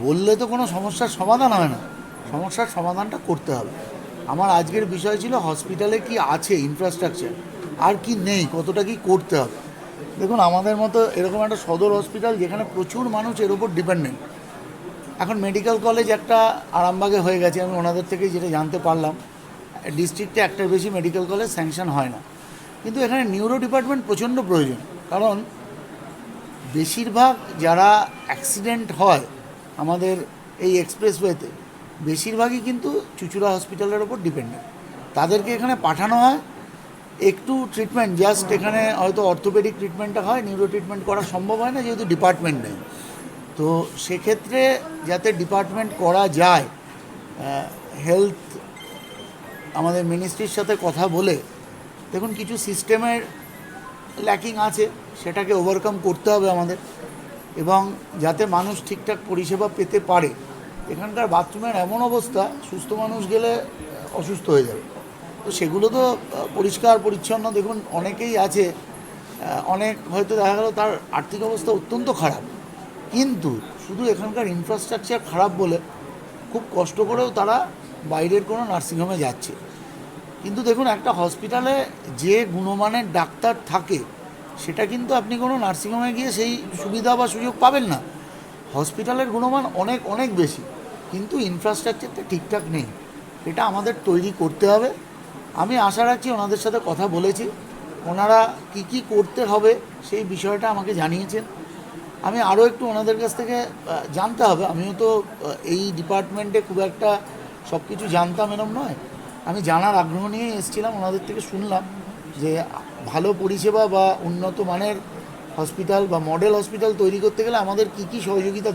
বললে তো কোনো সমস্যার সমাধান হয় না, সমস্যার সমাধানটা করতে হবে। আমার আজকের বিষয় ছিল হসপিটালে কি আছে ইনফ্রাস্ট্রাকচার, আর কি নেই, কতটা কি করতে হবে। দেখুন, আমাদের মতো এরকম একটা সদর হসপিটাল যেখানে প্রচুর মানুষ এর ওপর ডিপেন্ডেন্ট। এখন মেডিকেল কলেজ একটা আরামবাগে হয়ে গেছে, আমি ওনাদের থেকে যেটা জানতে পারলাম, ডিস্ট্রিক্টে একটার বেশি মেডিকেল কলেজ স্যাংশন হয় না। কিন্তু এখানে নিউরো ডিপার্টমেন্ট প্রচণ্ড প্রয়োজন। কারণ বেশিরভাগ যারা অ্যাক্সিডেন্ট হয় আমাদের এই এক্সপ্রেসওয়েতে, বেশিরভাগই কিন্তু চুঁচুড়া হসপিটালের ওপর ডিপেন্ডেন্ট। তাদেরকে এখানে পাঠানো হয় একটু ট্রিটমেন্ট, জাস্ট এখানে হয়তো অর্থোপেডিক ট্রিটমেন্টটা হয়, নিউরো ট্রিটমেন্ট করা সম্ভব হয় না যেহেতু ডিপার্টমেন্ট নেই। তো সেক্ষেত্রে যাতে ডিপার্টমেন্ট করা যায়, হেলথ আমাদের মিনিস্ট্রির সাথে কথা বলে, দেখুন কিছু সিস্টেমের ল্যাকিং আছে, সেটাকে ওভারকাম করতে হবে আমাদের, এবং যাতে মানুষ ঠিকঠাক পরিষেবা পেতে পারে। এখানকার বাথরুমের এমন অবস্থা, সুস্থ মানুষ গেলে অসুস্থ হয়ে যাবে। তো সেগুলো তো পরিষ্কার পরিচ্ছন্ন, দেখুন অনেকেই আছে, অনেক হয়তো দেখা গেল তার আর্থিক অবস্থা অত্যন্ত খারাপ, কিন্তু শুধু এখানকার ইনফ্রাস্ট্রাকচার খারাপ বলে খুব কষ্ট করেও তারা বাইরের কোনো নার্সিংহোমে যাচ্ছে। কিন্তু দেখুন, একটা হসপিটালে যে গুণমানের ডাক্তার থাকে সেটা কিন্তু আপনি কোনো নার্সিংহোমে গিয়ে সেই সুবিধা বা সুযোগ পাবেন না। হসপিটালের গুণমান অনেক অনেক বেশি, কিন্তু ইনফ্রাস্ট্রাকচারটা ঠিকঠাক নেই। এটা আমাদের তৈরি করতে হবে। আমি আশা রাখছি, ওনাদের সাথে কথা বলেছি, ওনারা কি কি করতে হবে সেই বিষয়টা আমাকে জানিয়েছেন। আমি আরও একটু ওনাদের কাছ থেকে জানতে হবে। আমিও তো এই ডিপার্টমেন্টে খুব একটা সব কিছু জানতাম এরম নয়। আমি জানার আগ্রহ নিয়েই এসেছিলাম, ওনাদের থেকে শুনলাম যে ভালো পরিষেবা বা উন্নত মানের হসপিটাল বা মডেল হসপিটাল তৈরি করতে গেলে আমাদের কী কী সহযোগিতা